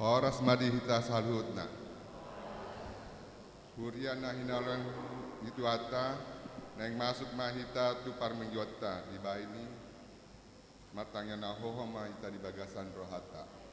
Horas madihita salhutna. Huriana hinalan itu ata, neng masuk mahita tu parmengjota di baini, matangnya nahoho mahita di bagasan rohata.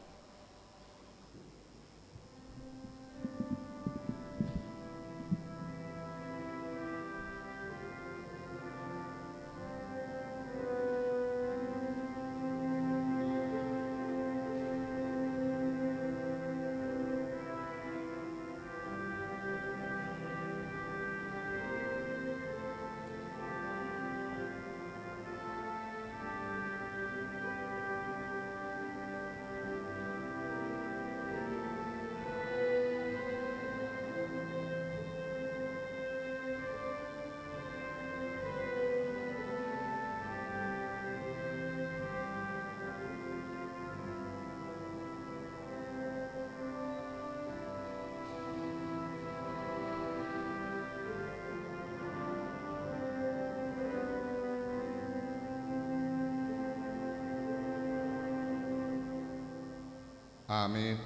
Amin.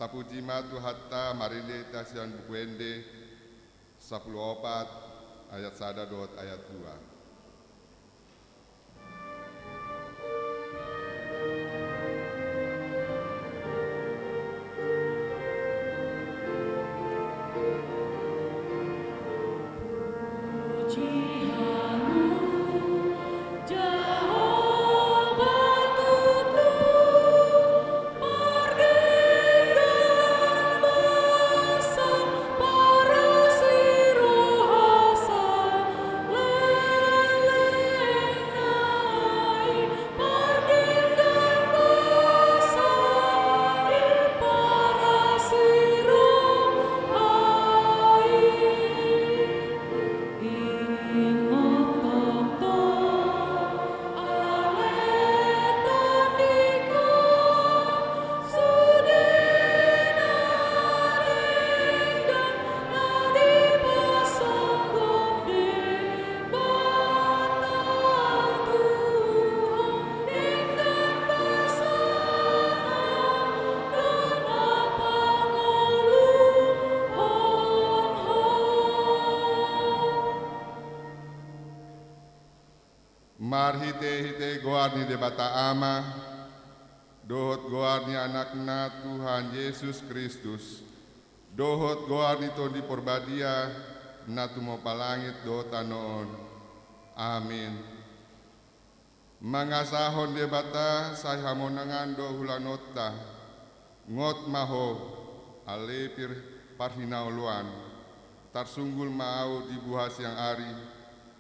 Tapuji matu hatta marinde tasian bukuende 14 ayat 1 dot ayat 2. Mar hite goarni de bata ama, dohot goarni anakna Tuhan Yesus Kristus, dohot goarni to di porbadia, natu mo palangit dohot anoon. Amin. Mangasahon de bata say hamonangan do hulanota, ngot maho, alepir parhinauluan, tarsunggul mau di buhas yang ari,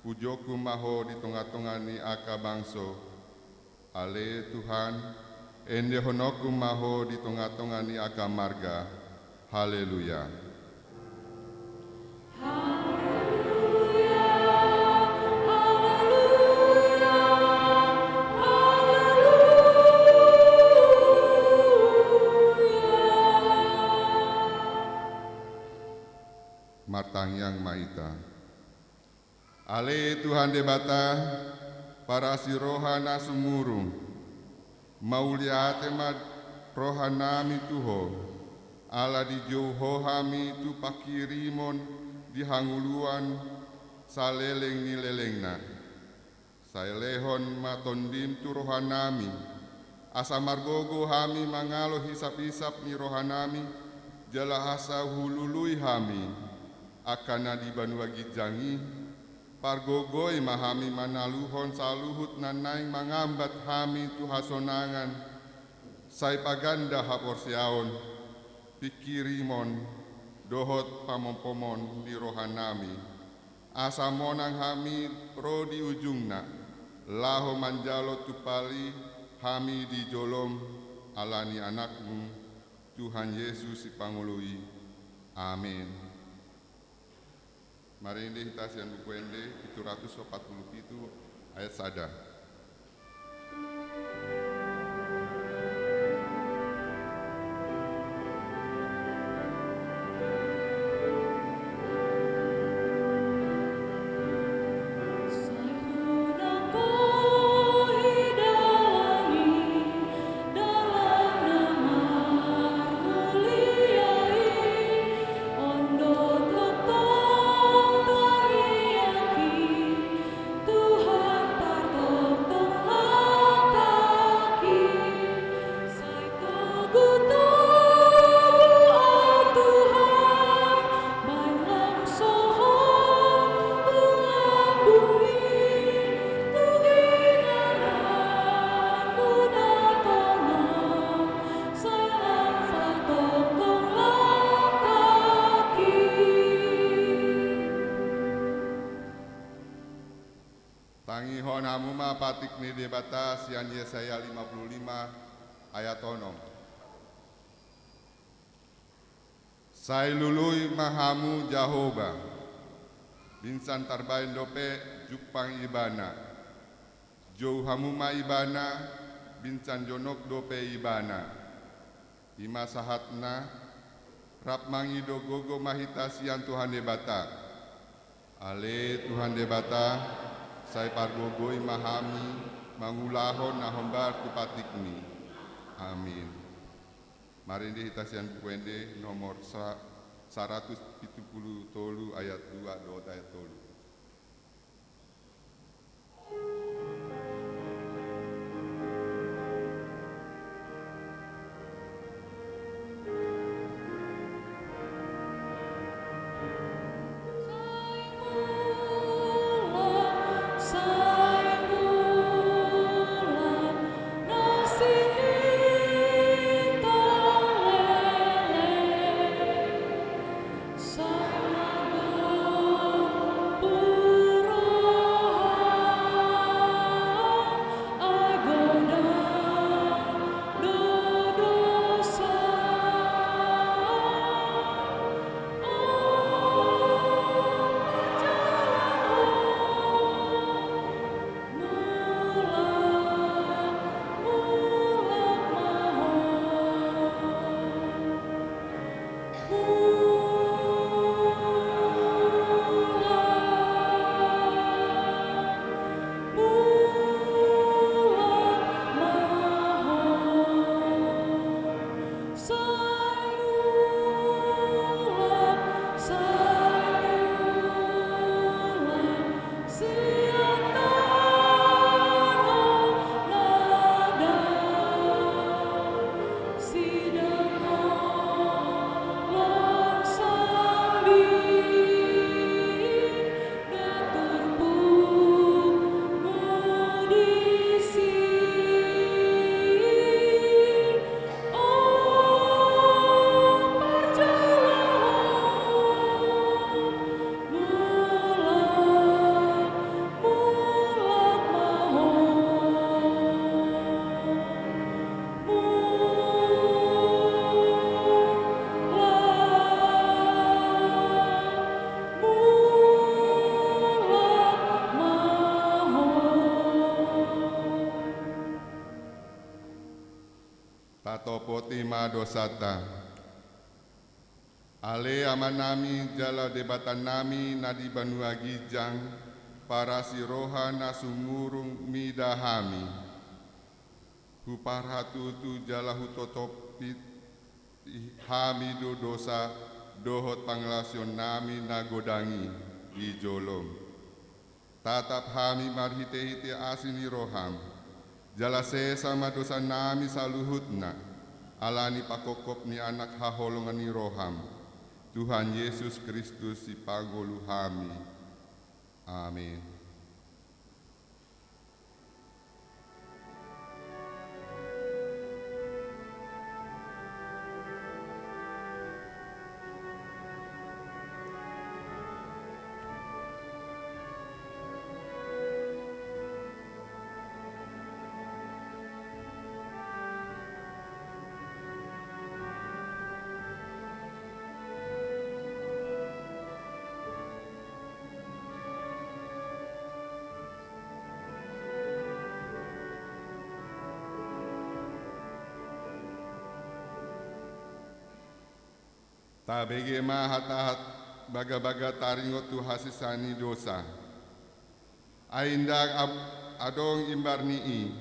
pujoku maho di tengah-tengah ni aka bangso. Ale Tuhan, ende honoku maho di tengah-tengah ni aka marga. Haleluya. Martang yang maita. Ale Tuhan debata para si rohana sumurung mauliate mad rohanami tuho ala di jauho hami tu pakirimon di hanguluan saleleng ni lelengna saelehon matondim tu rohanami asa margogo hami mangalo hisap-hisap ni rohanami jalahasa hulului hami akana di banuagi jangi pargogoi mahami manaluhon saluhut nanaing mangambat hami tu hasonangan say paganda haporsiaon pikirimon dohot pamompomon di rohanami asamonang hami pro di ujungna laho manjalo tupali hami di jolom alani anakmu Tuhan Yesus ipangului. Amin. Mari ini kita sian buku ende 747 ayat 1. Dalam nama ni debata sian Yesaya 55 ayat onom. Sai lului mahamu Jahoba, binsan tarbain dope jupang ibana, jou hamuma ibana, binsan jonok dope ibana, ima sahatna, rap mangido gogo mahita sian Tuhan debata, ale Tuhan debata, sai pargogoi mahami, mangulahon nahombar kupatikni, amin. Mari ini kita sian bukuende nomor 173 ayat 2 ayat 3. Tatopoti ma dosata. Ale amanami jala debatan nami nadi banua gijang para siroha nasumurung midahami. Huparhatu tu jala hutotopit hamido dosa dohot panglasion nami nagodangi di jolom. Tatap hami marhite-hite asini roham. Jala sama dosa nami saluhutna, alani pakokop ni anak haholongan ni roham, Tuhan Yesus Kristus si pagolu hami. Amin. Tabege ma hatahat baga-baga taringot tu hasisani dosa. Aindak adong imbarnii.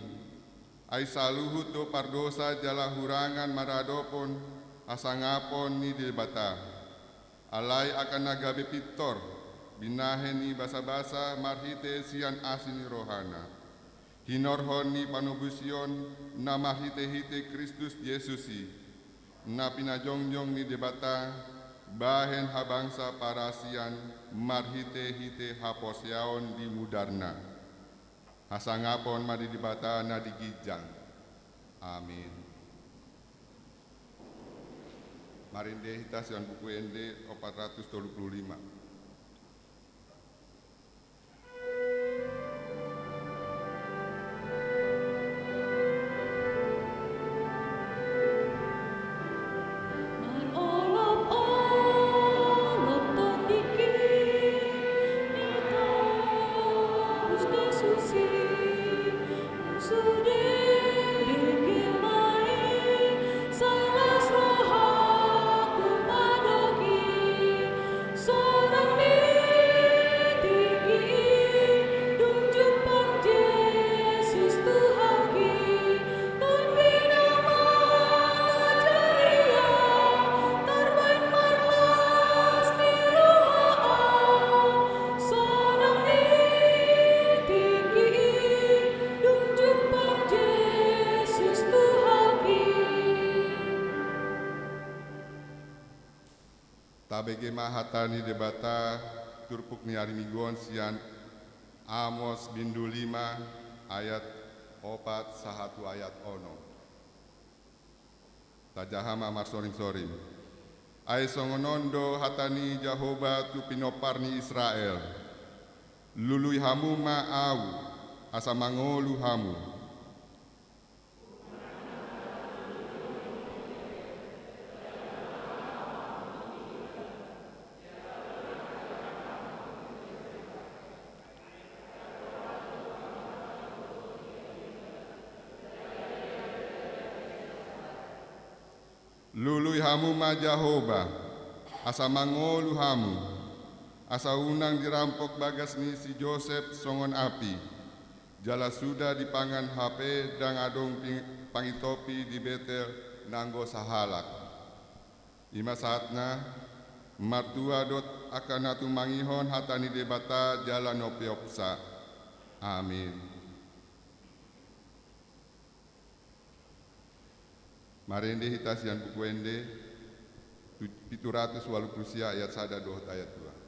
Ai saluhut do pardosa jala hurangan maradopon asangapon ni debata. Alai akan nagabe pitor binahen ni basa-basa marhite sian asini rohana. Hinorhon ni panubusion na marhite-hite Kristus Yesusi. Na pinajongjong ni debata bahen habangsa parasian marhite-hite haposyaon di mudarna hasangapon madi debata na digijang. Amin. Marinde hita sian buku ende 435. Tabege mahatani debata turpuk ni arimigon sian Amos bindu 5 ayat 4 ayat ono. Tajahama amar soring-soring. Ai songonondo hatani Jahoba tu pinoparni Israel. Lului hamu ma'au asa mangolu hamu. Lului hamu ma Jahoba, asa mangolu hamu, asa unang dirampok bagas ni si Joseph songon api, jala sudah dipangan HP dan adong pangitopi di Betel nanggo sahalak. Ima saatna, martua dot akan atu mangihon hatani debata jala nopeopsa. Amin. Marende hitasian buku ende 700 walu Prusia ayat 1 dohot ayat 2.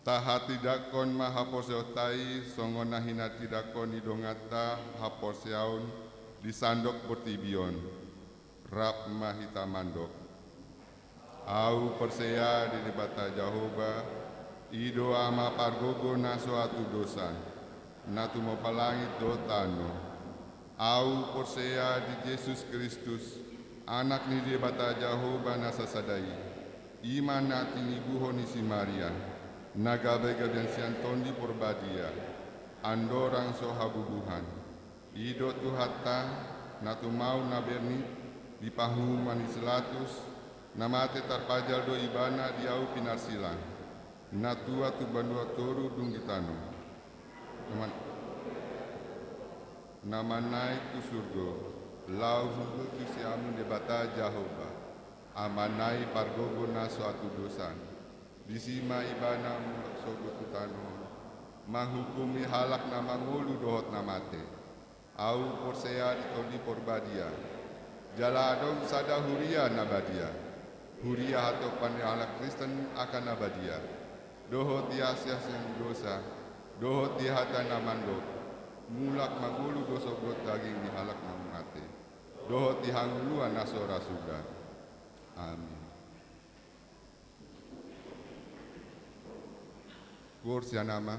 Tahati dakon mahaposeotai songona hinati dakon idongata haposeaun disandok bertibion rap mahita mandok au persea di debata Jahoba ido ama pargogo na suatu dosa natu mo palangit dotano au persea di Yesus Kristus anak ni debata Jahoba na sasadai iman nati ibuho ni si Maria nagabega dan siantondi porbadia andorang sohabubuhan ido tu hatta natu mau naberni di pahuman islatus namate tarpajal do ibana diau pinarsilang natua tu bandua toru dunggitano namanai tu surgo lau tu siamun debata Jahoba amanai pargogo na suatu dosan disima ibana sogo tutano mahukumi halak na mangulu dohot namate au porsea ditoli porbadia jala adong sada huria nabadia huria atau pani halak Kristen akan nabadia dohot diasias yang dosa dohot dihata namando mulak mangulu dosogot daging di halak namate dohot dihanguluan nasora suga. Amin. Kursia nama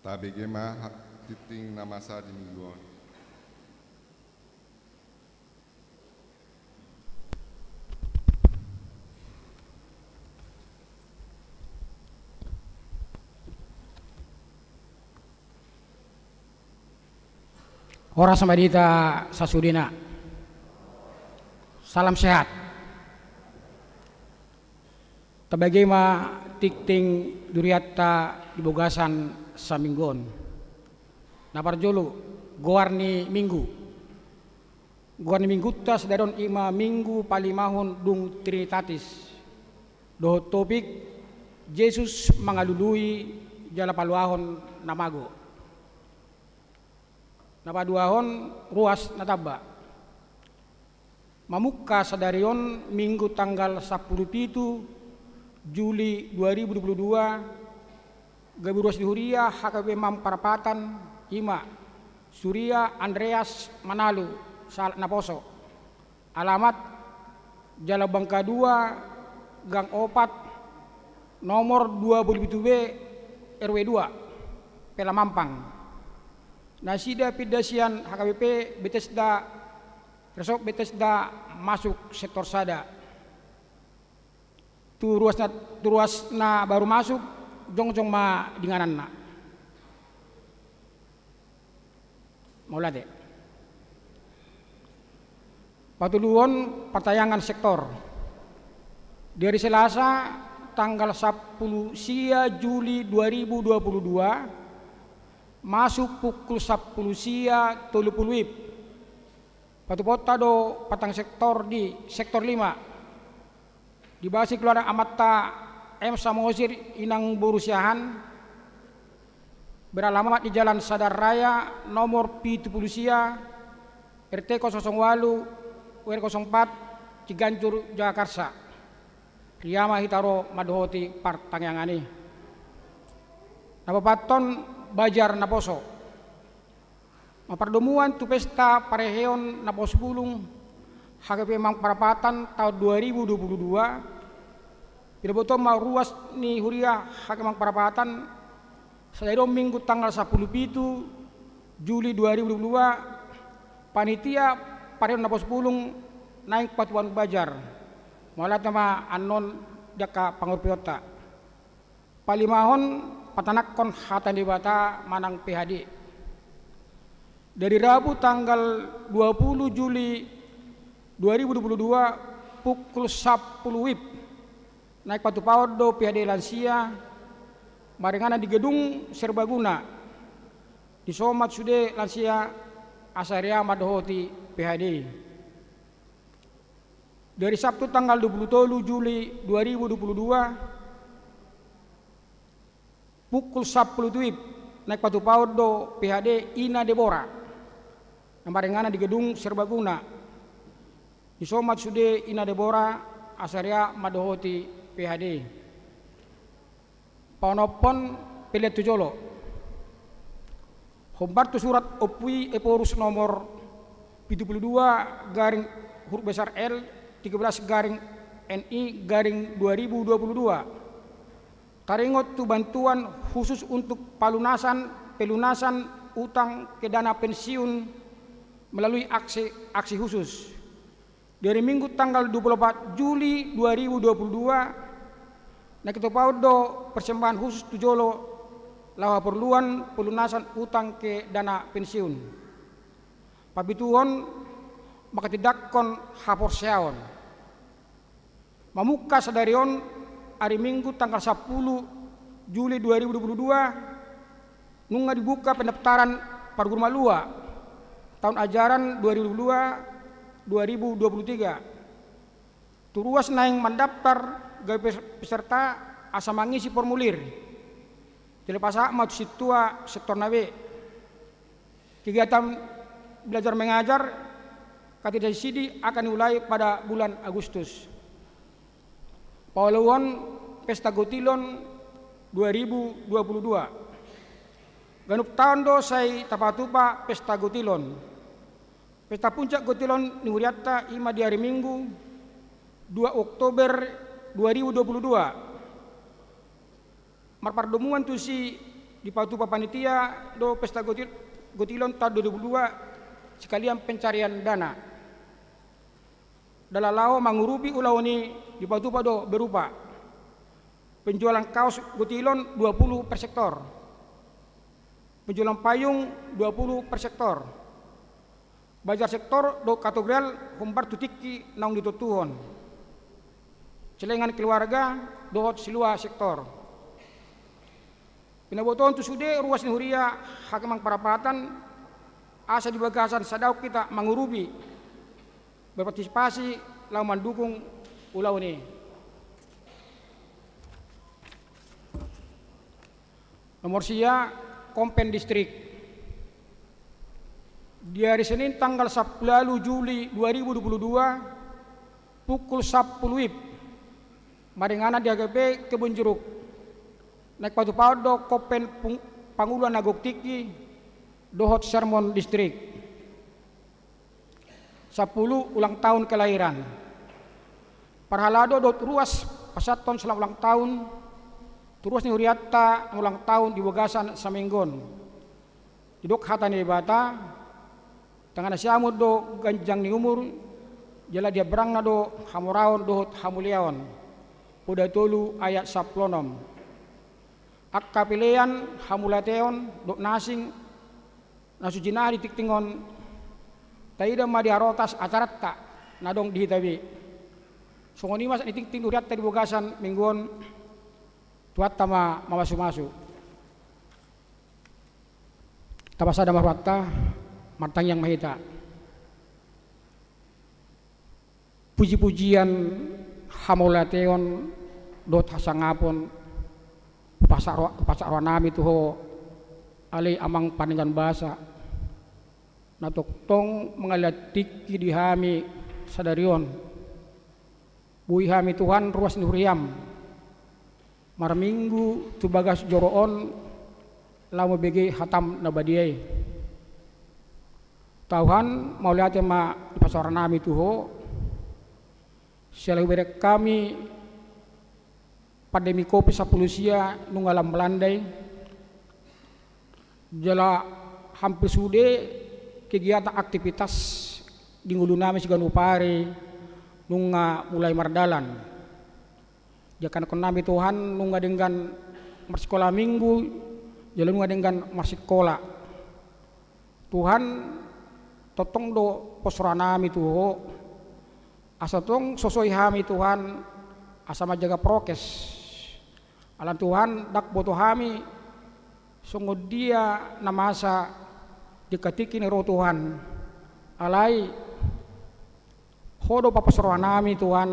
tabegema titing nama sa di mingguan. Ora samadita sasudina. Salam sehat. Tabagema tikting duriatta di bogasan saminggon. Naparjolo goarni minggu. Goarni minggu tas daron ima minggu palimahon dung trinitatis. Doh topik Yesus mangalului jala paluahon namago. Napaduahon ruas nataba. Mamuka sadarion minggu tanggal 17 Juli 2022 gabi ruas di Huria HKB Mamparapatan Ima Surya Andreas Manalu Naposo. Alamat Jala Bangka 2 Gang 4 nomor 27B RW 2 Pela Mampang. Nasida Pidasian HKBP Bethesda Resok Bethesda masuk sektor Sada. Tu ruas na baru masuk jong ma dinganan na. Maulade. Patuluon pertayangan sektor. Dari Selasa tanggal 10 sia Juli 2022 masuk pukul 10 sia 30 wib. Patupota do patang sektor di sektor 5. Di basi keluarga Amatta M. Samosir Inang Borusiahan beralamat di Jalan Sadar Raya nomor P70 sia RT 008 WR 04 Ciganjur Jakarta. Riyama Hitaro Madhoti Partangyangani. Napapaton Bajar Naposo. Mapardomuan tu pesta pareheon Napos Bulung HKP Mangparapatan tahun 2022. Pinaboto ruas ni Huria HKP Mangparapatan sadayong minggu tanggal 10 Juli 2022 panitia pareheon Napos Bulung naik patuan Bajar. Mualat nama anon jaka pangurpiota. Palimahon patanakon hatan dibata manang PHD. Dari Rabu tanggal 20 Juli 2022 pukul 10 WIB naik patu paudo PHD lansia marengana di gedung serbaguna di Somat Sude lansia Asaria Madhoti PHD. Dari Sabtu tanggal 27 Juli 2022 pukul 10 WIB naik patu paudo PHD Ina Debora namarengana di gedung serbaguna di Somat Sude Ina Debora Asaria Madhoti PHD. Panopon Pelet Tujolo Hombartu surat opui eporus nomor 72 garing huruf besar L 13 garing NI garing 2022 taringot tu bantuan khusus untuk pelunasan utang ke dana pensiun melalui aksi khusus. Dari minggu tanggal 24 Juli 2022 na kita paudo persembahan khusus tujolo lawa perluan pelunasan utang ke dana pensiun. Pabituhon makatidakkon hapor seaon. Mamuka sadarion hari Minggu tanggal 10 Juli 2022 nunga dibuka pendaftaran Parguru Malua tahun ajaran 2022-2023. Turuas naing mendaftar gawe peserta asa mangisi formulir. Telepasa matu situa sektor nawe. Kegiatan belajar mengajar katidak sidi akan dimulai pada bulan Agustus. Pauluan Pesta Gotilon 2022. Ganup tahun do say tapatupa Pesta Gotilon. Pesta puncak Gotilon ni Huriatta ima di hari Minggu 2 Oktober 2022. Marpardomuan tu si di patupa panitia do pesta gotilon tahun 2002 sekalian pencarian dana. Dalalao mangurupi ulau ini di patupa do berupa penjualan kaos gotilon 20 per sektor, penjualan payung 20 per sektor, bajar sektor do kategorial humbar tutiki naung ditutuhon, celengan keluarga do silua sektor. Pinaboton tu sude ruas ni huria hakemang parapatan asa di bagasan sadau kita mangurubi berpartisipasi lau mendukung ulau ini. Nomor sia Kompen Distrik di hari Senin tanggal 10 Juli 2022 pukul 10 WIB maringana di AGP Kebun Jeruk naik patu paudo Kopen Panguluan Nagok Tiki Dohot Sermon Distrik 10 ulang tahun kelahiran Parhalado dot ruas pasaton selang ulang tahun turus ni Uriata ulang tahun di Bogasan Samenggon didok hata ni bata tangan siamud do ganjang ni umur jala dia berang na do hamuraon dohot hamuliaon udah tolu ayat saplonom akka pilihan hamulateon do nasing nasujinari tiktingon taida madi harotas acarat tak nadong dihitabi songoni mas ni tikting Uriata di Bogasan mingguon tuat tama mamasu-masu tabasada marwata martang yang mahita puji-pujian hamulateon dot hasangapon pasar nami tuho alay amang paningan basa natuktong mengalatiki di hami sadarion bui hami Tuhan ruas nuriam marminggu tu bagas joroon lama bege hatam nabadiay Tuhan mau lihat ma di pasar nami tuho selalu berek kami pandemi kopi sapulusia nungalam melandai jala hampir sude kegiatan aktivitas di ngulu nami sigan upare nunga mulai mardalan jakan konami Tuhan nunga dengan marsekolah minggu jalan nunga dengan marsekolah Tuhan totong do posranami tuho asa tong sosoi hami Tuhan asa majaga prokes alam Tuhan dak boto hami sungguh dia namasa dikatiki ni roh Tuhan alai hodo papasranami Tuhan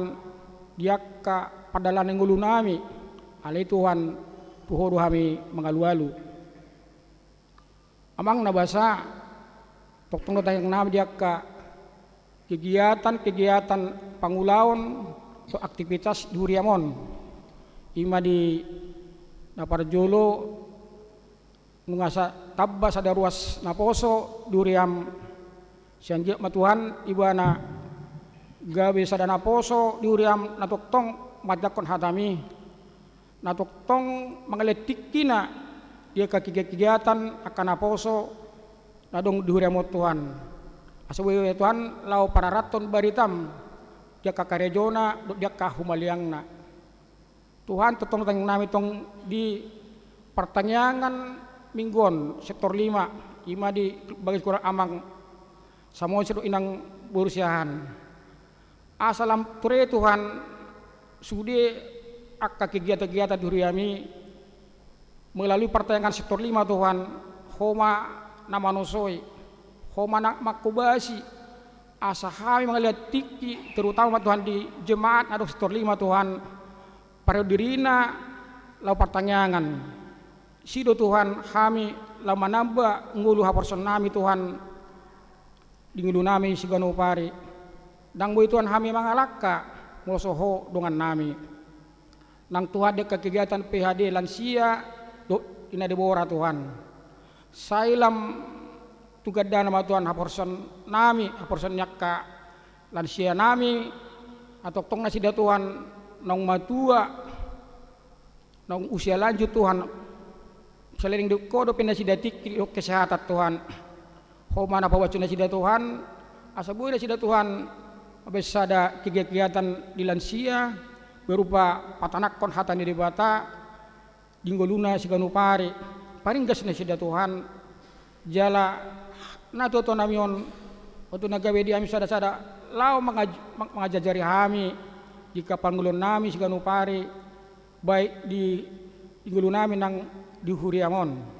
dia ka padalan yang ulu nami alai Tuhan tuhodo kami mengalu-alu amang nabasa toktong tayang nami dia ka kegiatan pangulaon so aktivitas duriamon ima di naparjolo ngasa tabba sada ruas naposo duriam sianjek matuhan ibana gawe sada naposo duriam natoktong madakon hatami natoktong mangaletik kina dia kegiatan akan aposo nadong duriamot Tuhan asawe Tuhan lau pararaton baritam dia kakarejona dia kahumaliangna Tuhan totong tang nami tong di pertanyaan mingguan sektor 5 ima di bagi kurang amang samon sedo inang burusiahan asalam ture Tuhan sude akka kegiatan-kegiatan duriami melalui pertanyaan sektor 5 Tuhan homa namanosoi homa nak makubasi asa kami melihat tiki terutama Tuhan di jemaat atau sektor 5 Tuhan para dirina lau pertanyaan sido Tuhan kami lau menambah ngulu haporson nami Tuhan di ngulu nami sigano pari dang boy Tuhan kami mangalaka mulosoho dengan nami nang Tuhan dek kegiatan PHD lansia do ina debora Tuhan sailam tugadana nama Tuhan haporson nami haporson nyakka lansia nami atau tong nasida Tuhan nong matua nong usia lanjut Tuhan selain ko do pinasidatik kesehatan Tuhan. Ho mana pawacuna sida Tuhan, asabuy na sida Tuhan abesada kegiatan di lansia berupa patanakon hatan di bata dinggoluna siganupari paringgas na sida Tuhan jala natuto namion untuk nagawe di ami sada-sada lao mengajajari kami jika panggulun nami siganupari baik di dinggolun nami nang di huriamon.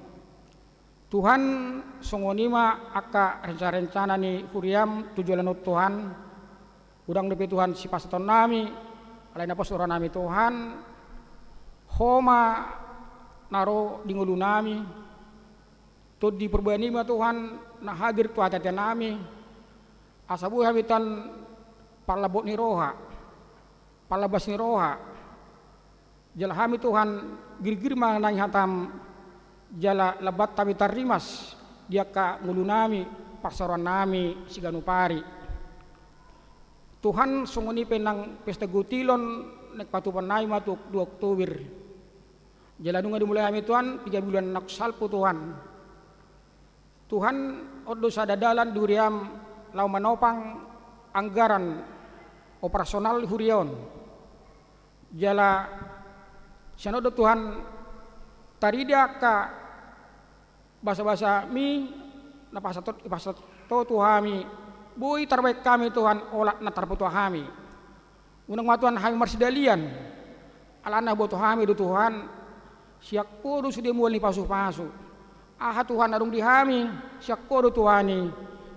Tuhan songonima aka rencana ni huriam tujuan Tuhan udang depi Tuhan si pasaton nami alain apa surah nami Tuhan homa naro dinggolun nami to di perbuanima Tuhan na hadir tu atete nami asabu habitan palabot ni roha palabas ni roha jala hami Tuhan gir-gir manang hatam jala lebat tabi tarimas dia ka ngulunami pasaran nami siganupari Tuhan sunguni penang pesta gutilon nek patupan nai matuk 2 Oktober jala nunga dimulai hami Tuhan 3 bulan naksalpu Tuhan odo sadadalan duriam lau manopang anggaran operasional hurion jala sanodo Tuhan tarida ka basa-basa mi na pasatot Tuhami bui terbaik kami Tuhan olah na tarputu kami unang matuan kami marsidalian alana boto kami do Tuhan siak kudu sudah mulai pasu-pasu aha Tuhan adung di kami siak kudu Tuhani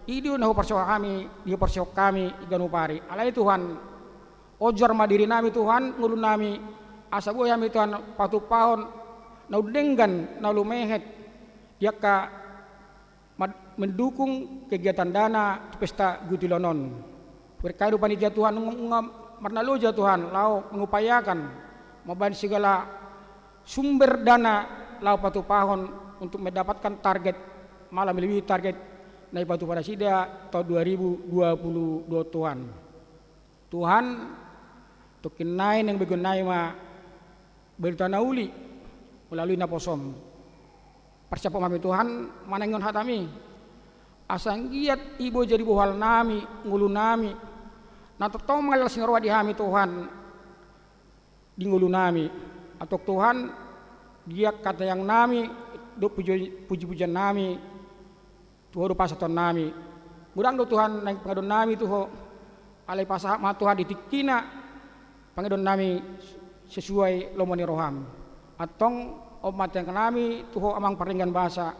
idu na persoa kami di persoa kami iganupari alai Tuhan ojar madiri nami Tuhan ngulun nami asabu yami Tuhan patu pahon naudenggan naulumehet dia ka mendukung kegiatan dana pesta gutilonon berkaitu panitia Tuhan marnaloja Tuhan lau mengupayakan maban segala sumber dana lau patu pahon untuk mendapatkan target malah melebihi target naik batu pada sida tahun 2022 Tuhan tukin nain yang begunai ma berita nauli melalui naposom persiapan kami Tuhan manengon hatami asang giat ibu jadi buhal nami ngulu nami na totoo mengalas ngarwa di kami Tuhan di ngulu nami atau Tuhan dia kata yang nami do puji-pujian nami Tuhan pasaton nami mudang do Tuhan naik pengadon nami tuho alai pasah ma Tuhan ditikina pengadon nami sesuai lomoni roham atong omat yang nami tuho amang paringan bahasa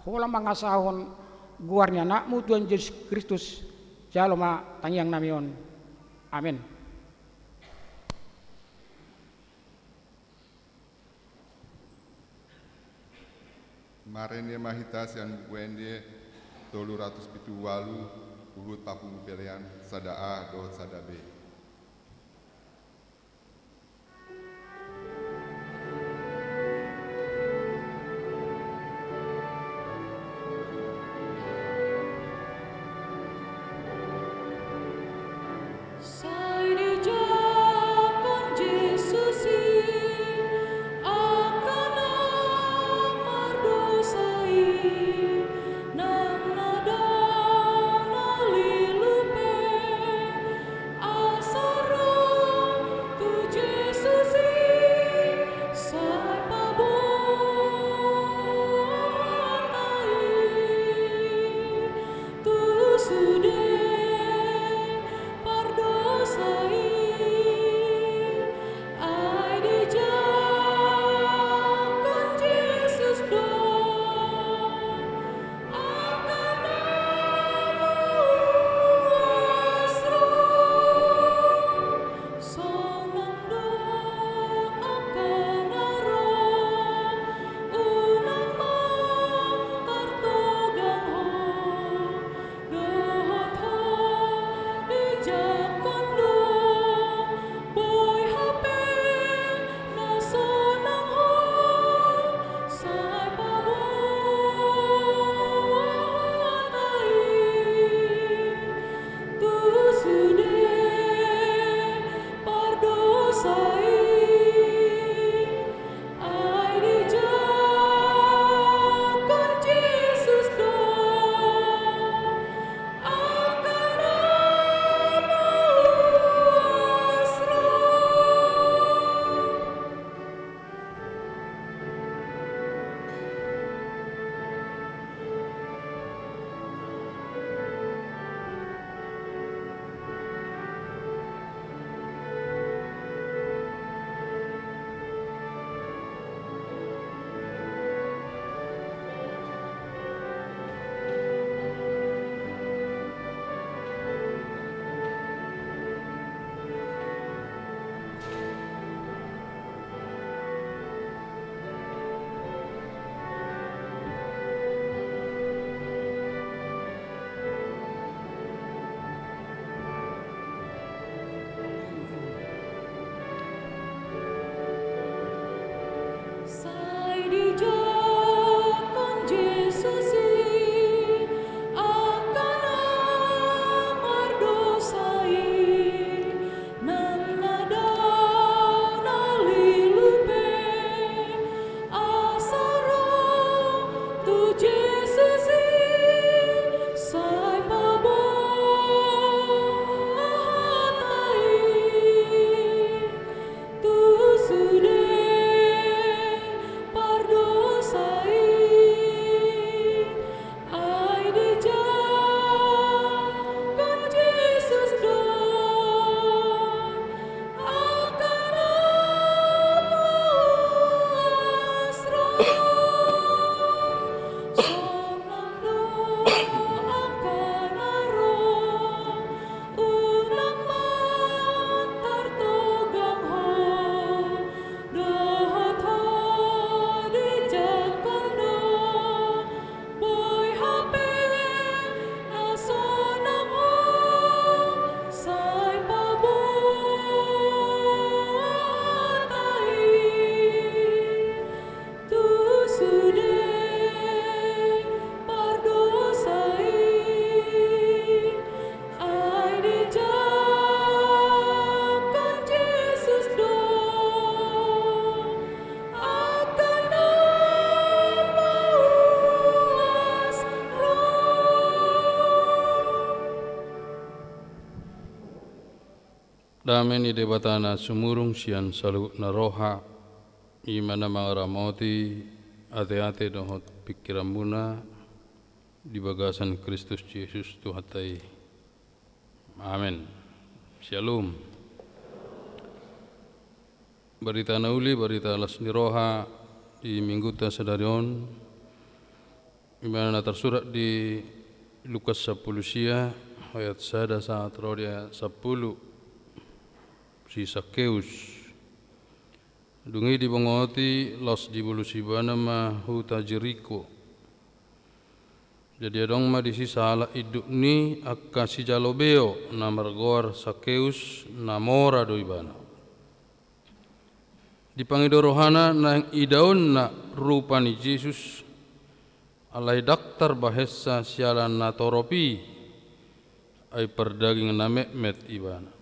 hola mangasahon guarnya nakmu Tuhan Yesus Kristus jalo ma tangiang namion amin. Marene mahitas yang wende 378 ugut papung pilihan sada A do sada B. Nang nada nali lupe Damen ide batana sumurung sian salu na roha imana mangaramoti ate-ate dohot pikiran muna di bagasan Kristus Yesus Tuhatai. Amin. Shalom. Berita nauli berita alas ni roha di minggu ta sadarion imana tersurat di Lukas 10 sia ayat 1 saat rodia 10 si Sakeus dungi di bangoti los di bulu sibana ma huta Jeriko. Jadi adong ma di sisa ala iduk ni akka si jalobeo na margor Sakeus na mora do ibana. Di pangidorohana na idaon na rupa ni Yesus alai daktar bahasa sialan na toropi ay perdaging na met ibana.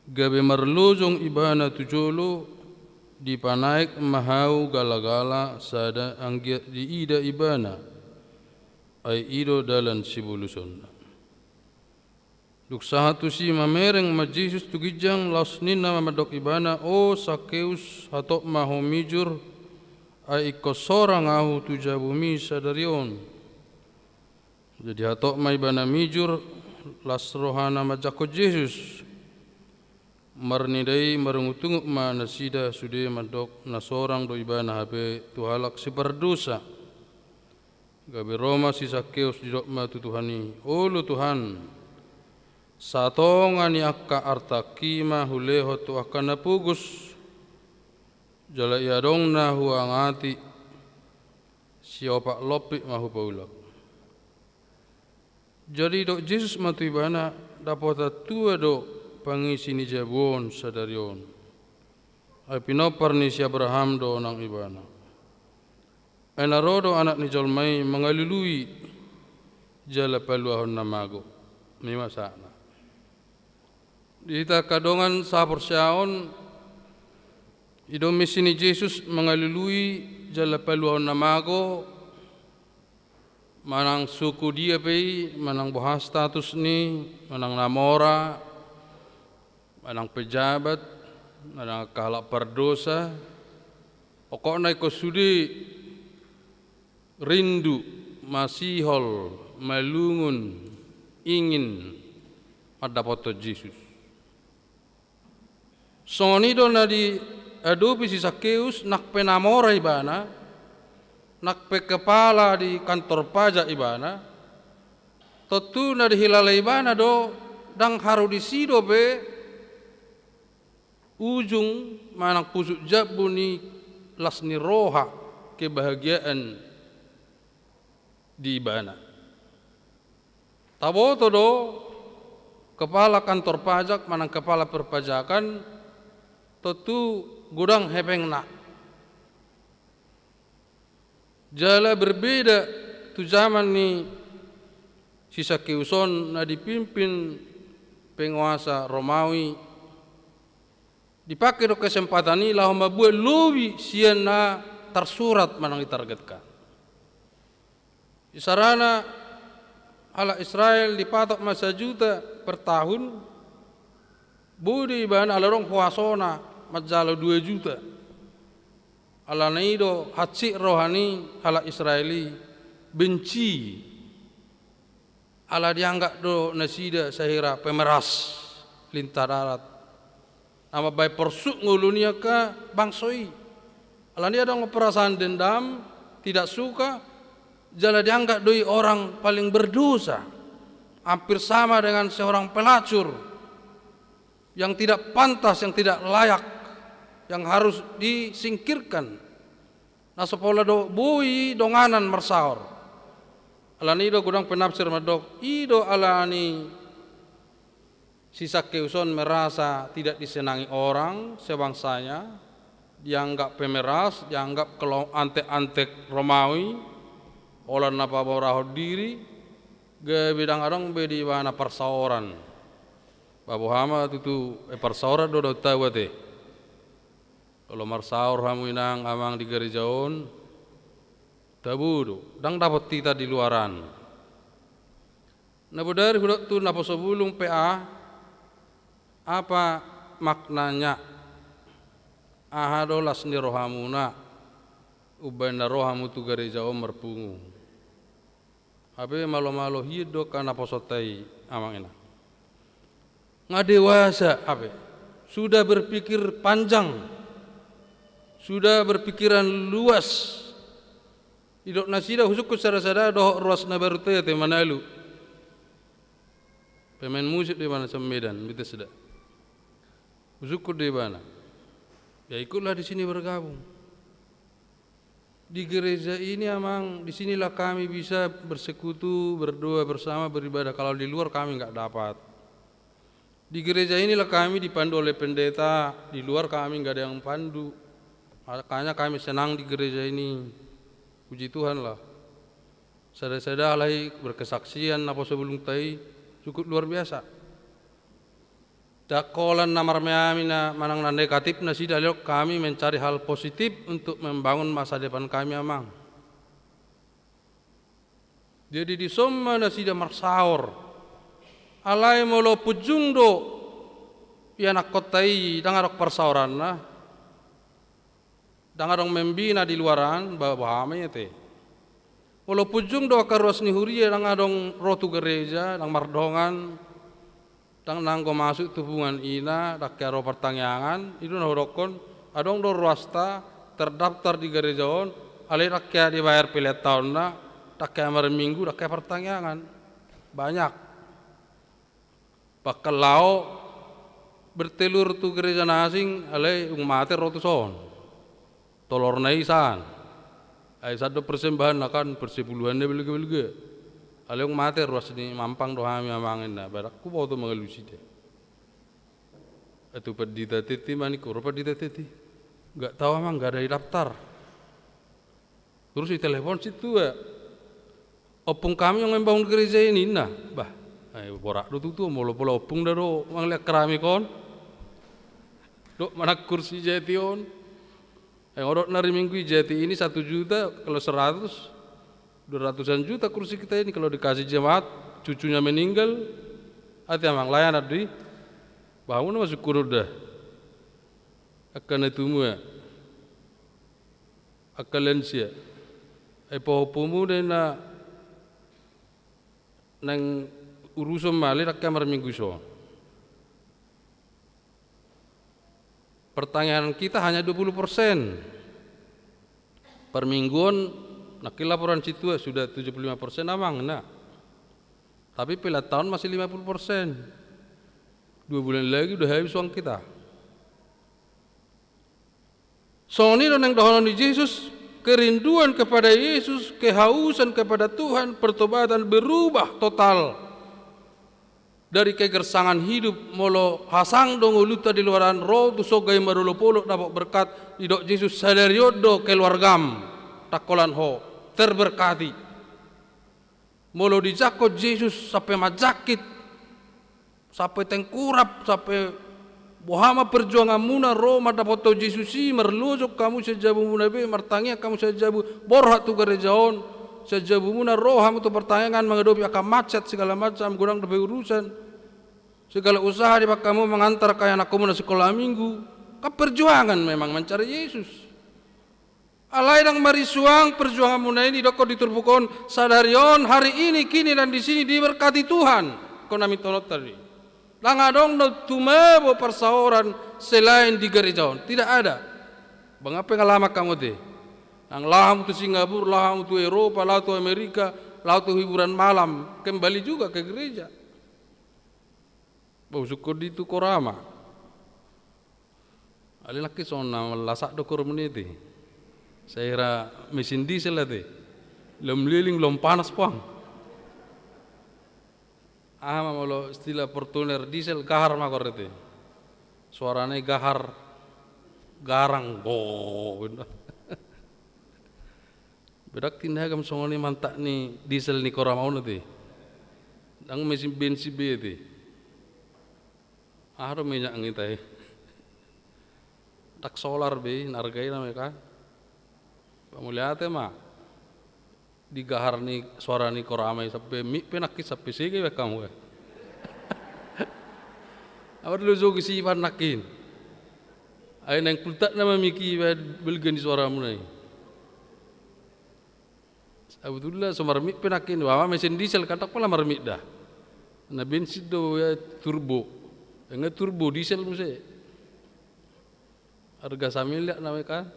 Gabe marlojong ibana tujolo di panaik mahau gala-gala sada anggiat di ida ibana ay ido dalan sibuluson. Duksaha tu si mamereng ma Jesus tugijang lausnin na mamadok ibana o Sakeus hatok mahomijur ay ikosorang ahu tuja bumi sadarion. Jadi hatok ma ibana mijur las rohana majako Jesus. Marnidai marungutunguk ma nasida sude madok na sorang do ibana habe tuhalak si berdosa. Gabe Roma si Sakeus didok ma tutuhani. Olu Tuhan, satonga ni akka arta kima huleho tu akan napugus. Jala iadong na huangati siopak lopik mahu paulak. Jadi dok Jesus matu ibana dapat tua dok pangisi ni jabon sadarion. Ay pinopar ni si Abraham do nang ibana. Ay narodo anak ni Jolmai mengalului jala paluahon namago. Mima sana. Dita kadongan sapor siaon ido misi ni Jesus mengalului jala paluahon namago. Manang suku dia pei, manang bahas status ni, manang namora, manang pejabat, manang kahalak perdosa, pokoknya ko sudi rindu, masihol, malungun, ingin ada foto Yesus. Soni do na di adopi si Sakeus nak penamora ibana, nak pe kepala di kantor pajak ibana, totu na di hilala ibana do dang haru di sido be ujung manang pusuk jabu ni lasni roha kebahagiaan di ibana. Taboto do kepala kantor pajak manang kepala perpajakan totu gudang hepeng nak. Jala berbeda tu zaman ni si Sakeuson na dipimpin penguasa Romawi. Dipakai do kesempatan ni lah membuat luwi sian na tersurat manang ditargetkan. Di sarana ala Israel dipatok masa juta per tahun. Budi bahan ala rong puasona majalo 2 juta. Ala naido hatsi rohani ala Israeli benci. Ala dianggap do nasida sahira pemeras lintah darat. Nama baik persuk ngulunia ke bangsoi. Ala dia ada perasaan dendam, tidak suka. Jala dianggap doi orang paling berdosa. Hampir sama dengan seorang pelacur. Yang tidak pantas, yang tidak layak. Yang harus disingkirkan. Nah sepola do bui donganan mersaor. Alani do gudang penafsir madok. Ido alani si Sakeuson merasa tidak disenangi orang sebangsanya. Dianggap pemeras, dianggap antek-antek Romawi. Olah napa borahod diri. Ge bidang adong bedi wana persaoran. Babu hama tutu persaoran do tahu teh. Kalau marsaur hamu inang amang di garijaon tabudo dang dapat tita di luaran. Na bodari hudak tu napa sobulung PA Apa maknanya? Ahadolas ni rohamuna ubanda rohamu tu gereja merpungu. Habe malo-malo hido kana posotai amang ina. Ngadewasa habe. Sudah berpikir panjang. Sudah berpikiran luas. Idok nasida husuk kusara-sara doh ruas na barute te manalu. Pemain musik di mana Medan, kita sudah. Husuk di mana? Ya ikutlah di sini bergabung. Di gereja ini amang, di sinilah kami bisa bersekutu, berdoa bersama, beribadah. Kalau di luar kami enggak dapat. Di gereja inilah kami dipandu oleh pendeta, di luar kami enggak ada yang pandu. Makanya kami senang di gereja ini. Puji Tuhan lah. Sada-sada alai berkesaksian apa sebelum tai cukup luar biasa. Dakolan namar meamina manang na negatif na sida leo kami mencari hal positif untuk membangun masa depan kami amang. Jadi di somma na sida marsaor. Alai molo pujung do ya nak kotai dangarok persauran na. Dangarong membina di luaran bahame te. Molo pujung do karuas ni huria dangarong rotu gereja dang mardongan tang nanggo masuk hubungan ina dakyaro pertanyaan itu nahodokon adong do ruasta terdaftar di gerejaon alai dakya dibayar pilet tahun na dakya mar minggu dakya pertanyaan banyak bakal lao bertelur tu gereja nasing alai umate rotuson tolor naisan ai satu persembahan akan persepuluhannya belge Alung mate ruas ni mampang dohami amangin na barak ku bau tu mengelusi deh. Itu pedita titi mani kuro pedita titi. Enggak tahu amang enggak ada di daftar. Terus di telepon situ ya. Opung kami yang membangun gereja ini nah, bah. Ayo borak do tu molo pola opung daro mang liak kerami kon. Dok mana kursi jation. Odok nari minggu jati ini 1 juta kalau 100 200-an juta kursi kita ini kalau dikasih jemaat cucunya meninggal hati amang layan di bangun masuk kurut dah akan itu mu ya akan lensia pohopumu dan nang urusan mali rakyat minggu so pertanyaan kita hanya 20% per mingguan. Nakil laporan situ sudah 75% amang nah. Tapi pila tahun masih 50%. 2 bulan lagi udah habis uang kita. So ini yang dohonan di Yesus, kerinduan kepada Yesus, kehausan kepada Tuhan, pertobatan berubah total. Dari kegersangan hidup molo hasang dong uluta di luaran roh tu sogai marolo polo dapat berkat idok Yesus sadariodo keluargam takolan ho terberkati. Molo dijakot Yesus sampai majakit, sampai tengkurap, sampai bohama perjuangan muna Roma dapat tau Yesus si merlujok kamu sejabu muna be martangnya kamu sejabu borhat tu gerejaon sejabu muna roham tu pertanyaan menghadapi akan macet segala macam gudang dapat urusan segala usaha di kamu mengantar kaya anak kamu na sekolah minggu keperjuangan memang mencari Yesus. Alai dang marisuang perjuangan muna ini doko diturbukon sadarion hari ini kini dan di sini diberkati Tuhan. Kau nami tolot tadi. Lang adong no tumebo persauran selain di gerejaon tidak ada. Bangapa ngalama kamu teh? Ang laham tu Singapura, laham tu Eropa, laham tu Amerika, laham tu hiburan malam kembali juga ke gereja. Bau syukur di tu korama. Ali laki sona lasak dokur meniti. Saya kira mesin diesel itu, lom liling lom panas pang. Malo istilah Fortuner diesel gahar makor itu, suaranya gahar, garang, go. Berak tindak kamu songoni mantak ni diesel ni korang mau nanti, dang mesin bensin be itu, ahro minyak ngitai, tak solar be, nargai namanya. Kamu lihat mah di gahar ni suara ni koramai sampai mik penakis sampai segi kamu. Awar lu zo kisi panakin. Ay nang kultat na mamiki belgan di suara munai. Abdullah somarmit penakin wa mesin diesel katak pala marmit dah. Na bensin do ya turbo. Enggak turbo diesel muse. Harga samil na kan.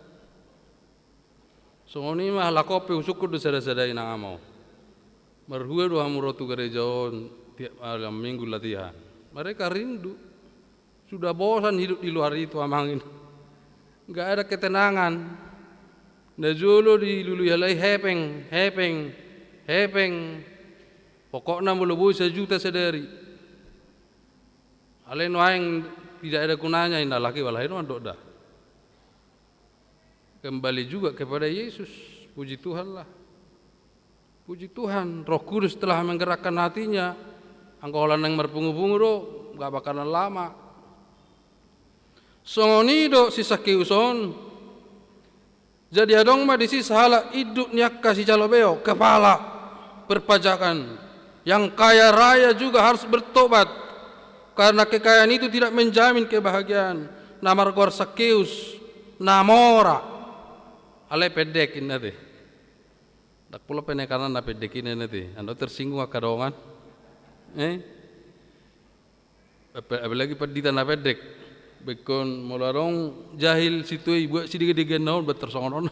So ngoni mah lakope usukud do sada-sadai nang amau. Marhua do hamurotu gerejaon tiap malam minggu latihan. Mereka rindu. Sudah bosan hidup di luar itu amangin. Enggak ada ketenangan. Najolo di lulu yalai hepeng. Pokoknya melebu sejuta sedari. Alen waeng tidak ada gunanya indah laki walahin mandok dah. Kembali juga kepada Yesus. Puji Tuhan lah. Puji Tuhan. Roh Kudus telah menggerakkan hatinya. Angkolan yang merpungu-pungu do gak bakalan lama. Songoni do si Sakiuson. Jadi adong mah disi sahala iduk niak kasih calobeo kepala perpajakan yang kaya raya juga harus bertobat karena kekayaan itu tidak menjamin kebahagiaan. Nama regor Sakeus namora ale pedekin nate. Tak pula penekanan na pedekin nate. Ando tersinggung akadongan. Apalagi pedita na pedek. Bekon molarong jahil situ ibu sidige-dige naon bet tersongon.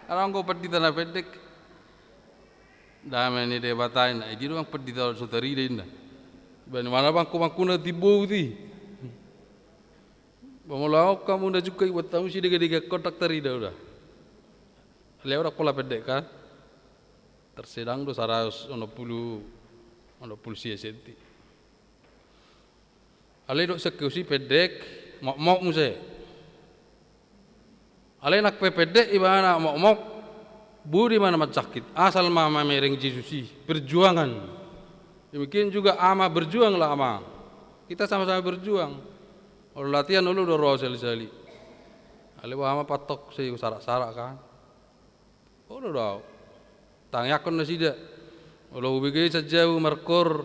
Arang ko pedita na pedek. Dame ni debatain ai di ruang pedita sotari dinda. Ban mana bang ko makuna tibo ti. Bamolao kamu na juga buat tamu sidige-dige kontak tari dah udah. Lewat pola pedek kan. Tersedang do 110 cm. Ale dok sekeusi pedek mok muse. Ale nak pedek ibana mok budi mana mat sakit. Asal mama mereng Jesusi perjuangan. Demikian juga ama berjuang lah ama. Kita sama-sama berjuang. Kalau latihan dulu do roh sali-sali. Ale ama patok sei sarak-sarak kan. Oh do. Tangyakon na sida. Kalau ubigi sejauh merkor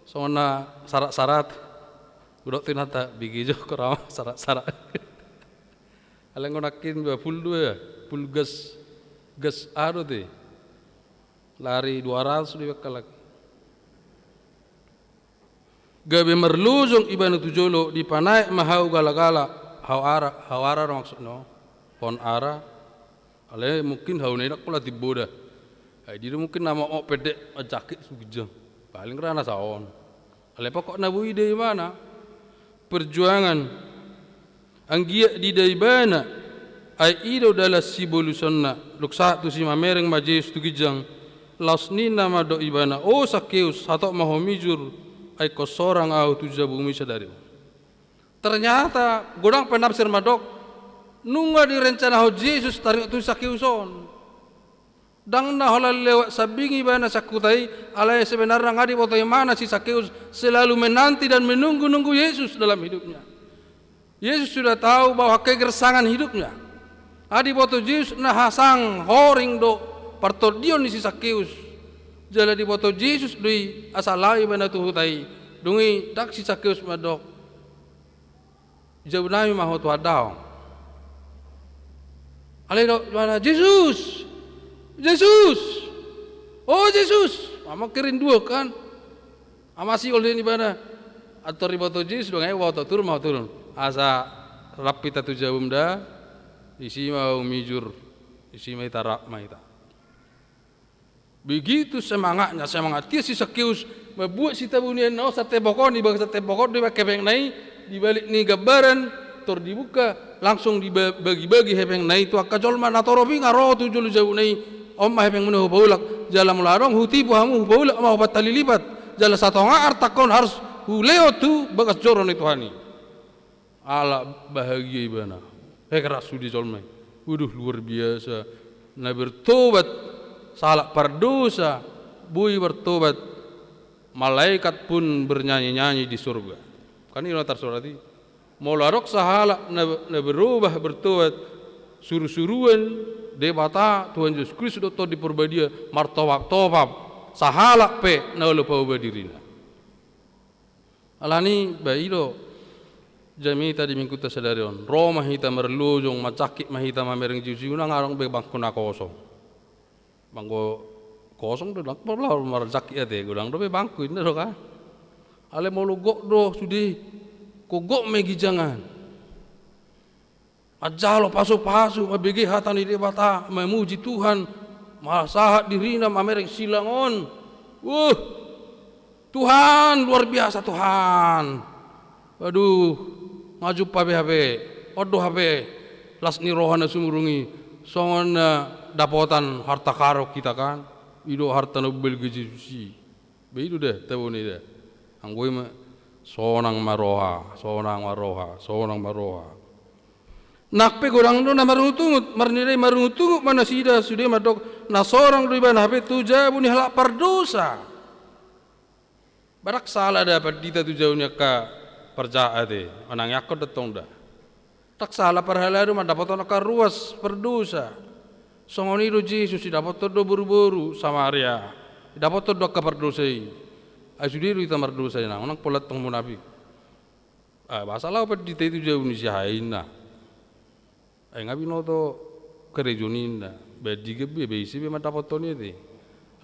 sona sarak-sarat. Budok tinata bigi jo korama sarak-sarak. Aleng konakin 22 pul gas aro te. Lari 200 di bekalak. Gabe merluzong ibanu tujolo di panai mahau galagala hawara maksudno. Pon ara. Ale mungkin hau nedak pula tiboda. Ai di mungkin nama pedek ajakit sugijang. Paling rana saon. Ale pokok nabu ide mana? Perjuangan anggia di daibana ai ido dalas sibolusonna luksa tu si mamereng majis tu gijang lasni nama do ibana o Sakeus hatok mahomijur ai ko sorang au tu jabumi sadari. Ternyata godang penafsir madok nungga direncana ho Yesus tarik tu Sakeuson. Dang na halal lewat sabingi bana sakutai alai sebenarnya ngadi foto mana si Sakeus selalu menanti dan menunggu Yesus dalam hidupnya. Yesus sudah tahu bahwa kegersangan hidupnya. Adi foto Yesus na hasang horing do partodion si Sakeus. Jala di foto Yesus dui asalai bana tuhutai dungi dak si Sakeus madok. Jauh nami mahot wadau. Alai do mana Yesus. Oh Yesus, ama kerindu kan, ama si oleh ni mana, atau riboto Yesus dong, waktu turun, asa rapi tatu jauh dah, isi mau mijur, isi mau tarak maita. Begitu semangat dia si Sakeus, membuat si tabunian nau sate bokon di bawah sate bokon di bawah kepeng naik, di balik ni gambaran, tor dibuka, langsung dibagi-bagi hepeng naik tu akajol mana torobi ngaro tujuh jauh naik. Omah yang menuh baulak jalan melarong huti buhamu baulak mau batali lipat jalan satu ngar takon harus huleo tu bagas joron itu hani ala bahagia ibana keras sudi colmai waduh luar biasa na bertobat salah perdosa bui bertobat malaikat pun bernyanyi-nyanyi di surga kan ini latar surati mau larok sahala na berubah bertobat suruh-suruan debata Tuhan Yesus Kristus do diperbadia martawab topap sahala pe na lupa badirina Alani baido jami tadi minggu tasadarion. Roma hita merlujung macakit mahita mamereng jiu na ngarang be bangku na kosong. Bangko kosong do nak perlah marzaki ate gudang do be bangku ini do kan. Ale mau lugok do sudi kogok megi jangan. Ajalo pasu mabegi hatan di bata memuji Tuhan masahat dirina mamereng silangon. Tuhan luar biasa Tuhan. Waduh, ngaju pabe habe, odo habe, lasni rohana sumurungi, songon dapotan harta karo kita kan, ido harta nobel gejusi, begitu deh, tahu nih deh, anggoi mah sonang maroha. Nakpe gorang do na marungutungut, marnire marungutungut mana sida sudah madok na sorang do iban habe tuja buni halak pardosa. Barak salah dapat dita tu jauhnya ka percaya deh, anang yakot datang dah. Tak salah perhaladu mah dapat nak ruas perdosa. Songoni do Yesus dapat do buru-buru Samaria, dapat do ka perdosai. Asudiru ita merdosa nang onang polat tong munafik. Masalah apa dita itu jauh ni sihaina. Ngabi no to kerejoninda, bediga be isi be mah dapat to ni deh.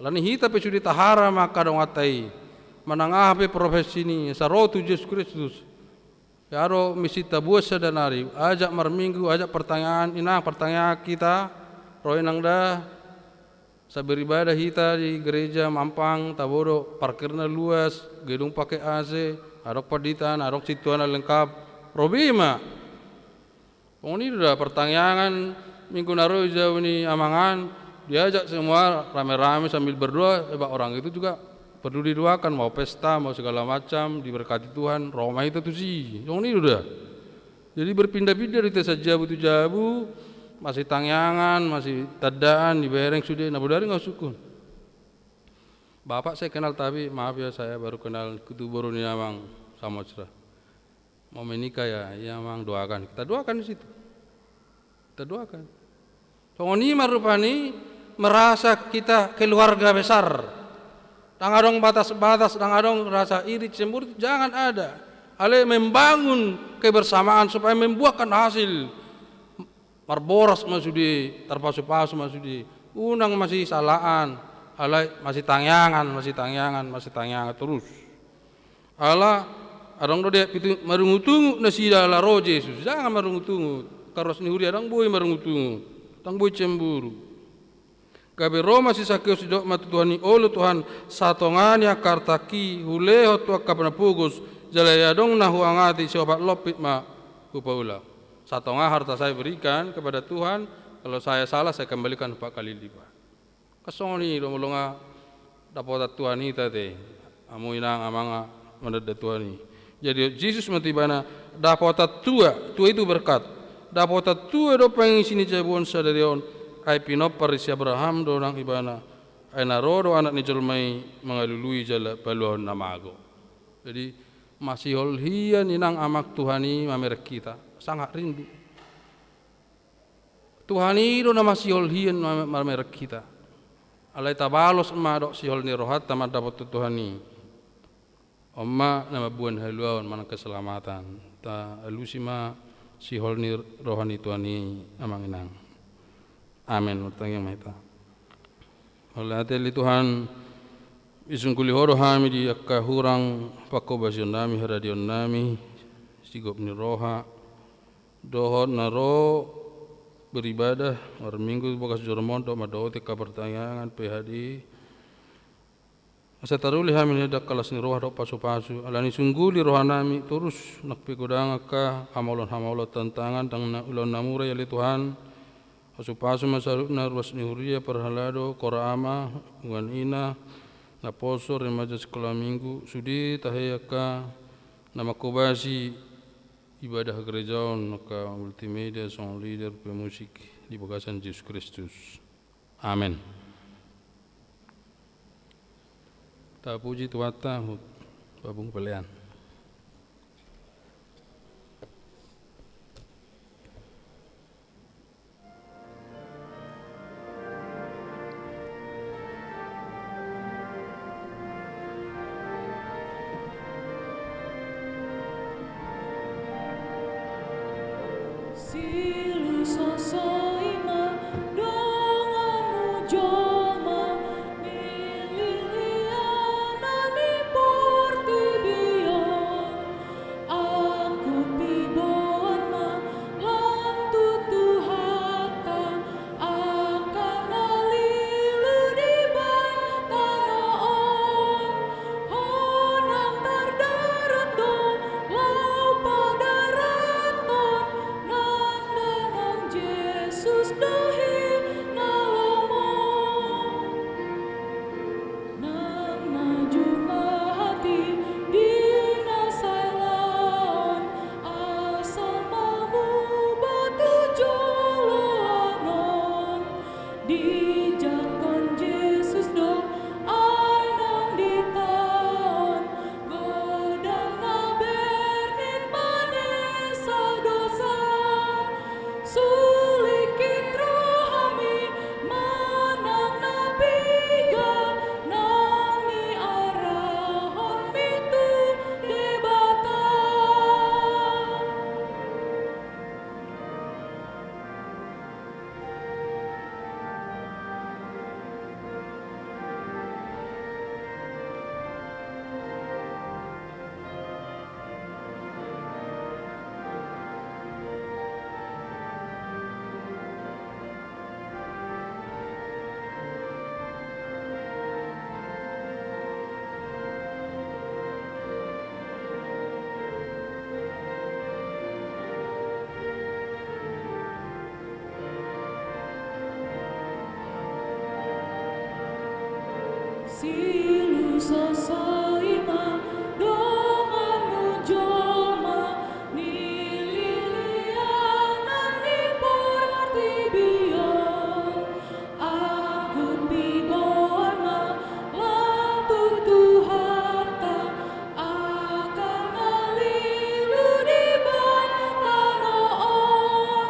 Lani hita pe sudi tahara maka dong atai. Manangah pe profesi ini sarotu Yesus Kristus yaro misi tabuas sadanari ajak marminggu ajak pertanyaan kita roy nang dah saberibadah hita di gereja Mampang tabodo parkirna luas gedung pakai AC adok paditan adok situana lengkap robima ini udah pertanyaan minggu naro jauh ini amangan diajak semua rame-rame sambil berdoa orang itu juga perlu didoakan mau pesta mau segala macam diberkati Tuhan Roma itu tuh sih yang ini udah jadi berpindah-pindah di jabu tu jabu masih tangyangan masih tadaan di bereng sudah nabu dari nggak sukun bapak saya kenal tapi maaf ya saya baru kenal kutu baru ni amang sama cerah mau menikah ya amang doakan kita doakan di situ kita doakan ini marupani merasa kita keluarga besar. Tangadong batas-batas, tangadong rasa iri cemburu jangan ada. Ale membangun kebersamaan supaya membuahkan hasil. Marboras masudi, terpasu-pasu masudi. Unang masih salaan, ale masih tangyangan terus. Ala adong do dia pitu marungutungu nasida la roh Yesus. Jangan marungutungu. Karos ni huri adong boy marungutungu. Tang boy cemburu. Gabe Roma si sakeo sidok matu Tuhani olo Tuhan satongani akartaki huleho tua kapna pugus jalaya dong na huangati sobat lopit ma hupaula. Satonga harta saya berikan kepada Tuhan, kalau saya salah saya kembalikan 4 kali lipat. Kasongoni romolonga dapat Tuhan ita te amu inang amanga menada Tuhan. Jadi Yesus matibana dapat tua itu berkat. Dapat tua do pengisini jabuan sadarion ai pinopar si Abraham do nang ibana ai narodo anak ni jelmai mengalului jala baluan namago. Jadi masih holhian inang amak Tuhani mamer kita sangat rindu. Tuhani do na masih holhian mamer kita. Alai tabalos ma do si holni rohat tamat dapat Tuhani. Amma nama buan haluan mana keselamatan. Ta alusima si holni rohani Tuhani amang inang. Amin. Bertanya mahita. Oleh ateli Tuhan, isungkuli horo hami di akka hurang pakko basion nami haradion nami sigop ni roha dohot naro beribadah hari minggu bekas jormonto madao teka pertanyaan PHD. Asa taruli hami hendak kalas ni roha do pasu-pasu alani sungguli roha nami terus nak pikodang akka hamalon tantangan tang na ulon namura ya Tuhan. Pasu-pasu masaruk na ruas ni huria perhalado korama ungan ina na poso remaja sekolah minggu sudi tahayaka nama kobasi ibadah gerejaon ka multimedia song leader pemusik di Bagasan Yesus Kristus. Amin. Ta puji tuata babung pelian. silu sasaima dengan joma ni lilianan ni porti bio aku bibona latu Tuhan ta akan ngalilu di bantan on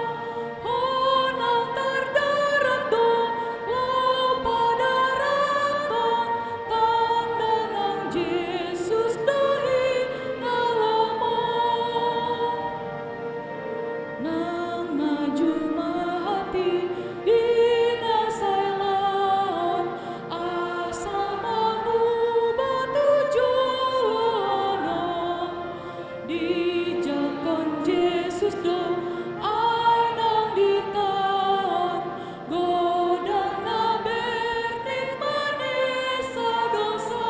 honang terdarat dong lau pada raton tanda nang Yesus dahi ngalomo nang maju mahati dina sailaon asa mamu batu jolono di jakon Yesus do ai nang ditaon godang na bernik manesa dosa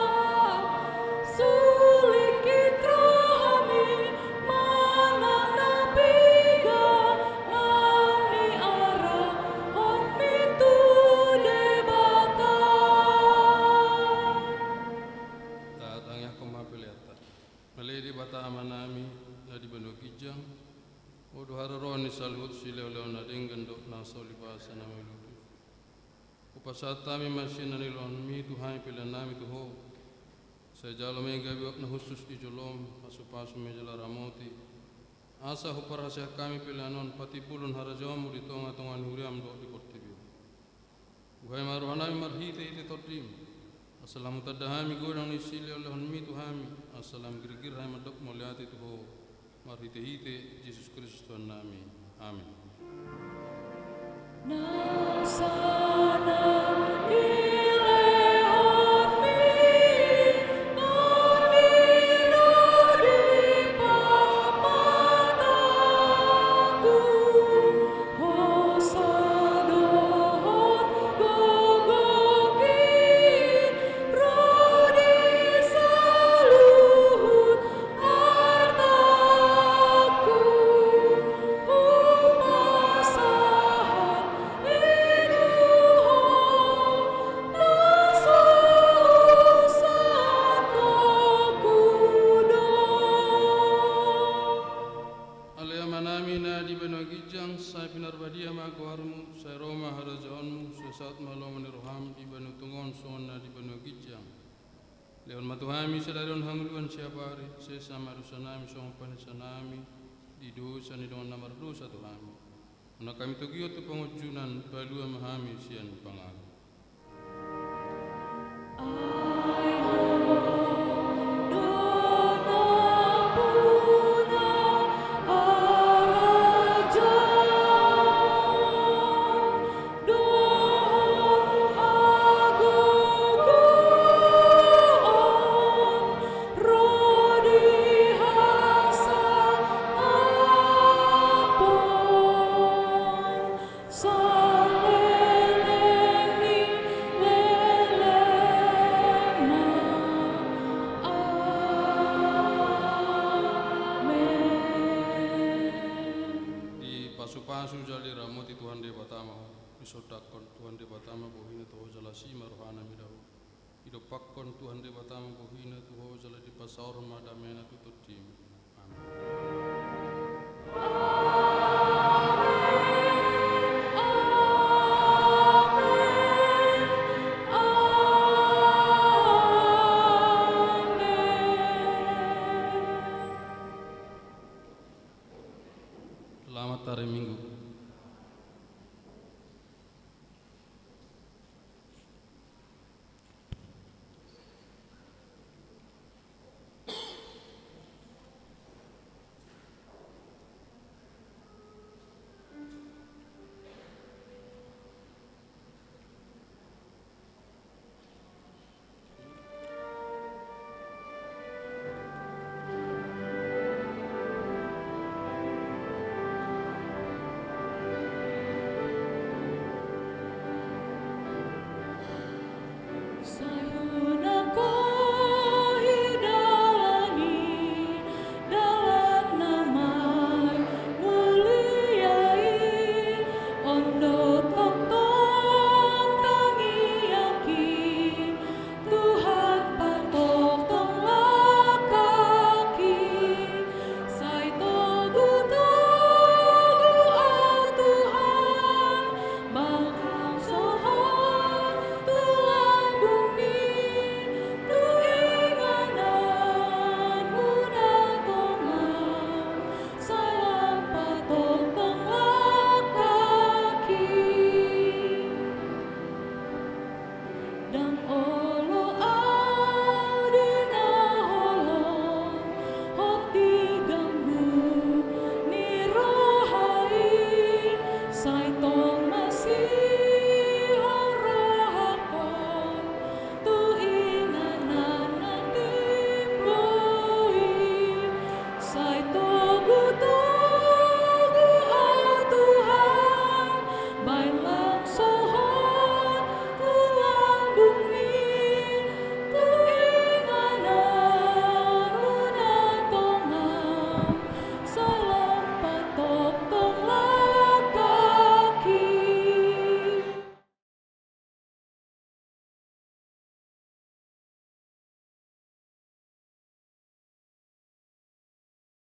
sulit kitrohami mana na piga nang ni arah on mitu debata Tatang ya kumapileta. Malidi bata amanami na di banu kijang. Odo hararoni salhut sileo leo na dinggan dok na solibasa na meludi. Upasata mi masih na nilon mi Tuhan pilihan nami tuho. Saya jalo mega biok na khusus di jolom pasu-pasu mejala ramoti. Asa hupar hasil kami pilihanon pati pulun harajamu di tonga-tongan huriam dok di portibio. Buhay maruhanami marhite ite tordim. Assalamu tadahami godang ni sileo lehon mi Tuhami. Assalam girgir hai madok moliati tuho. Marhite-hite Yesus Kristus Tuhan nami. Amin. Nasana ilehon mi noniro di pamataku hosadohon gogoki rodi saluhut hartaku upasahan inuhon nasalusan kudo Alaya manami na di banu kijang saya pinarbadia maguharmu saya Roma harajaonmu saya saat malam roham di banu tungon sona di banu kijang. Leon matuhami sadarion hanguluan siapari saya sama rusanami song panisanami di dosa ni dengan namar dosa Tuhami. Una kami tugio tu pengujunan balua mahami sian pangal. Pasu jali ramoti Tuhan de batama isodakon Tuhan de batama bohina toho jala sima rohana midahu idopakkon Tuhan de batama bohina toho jala di pasaur madamena tututim. Amin.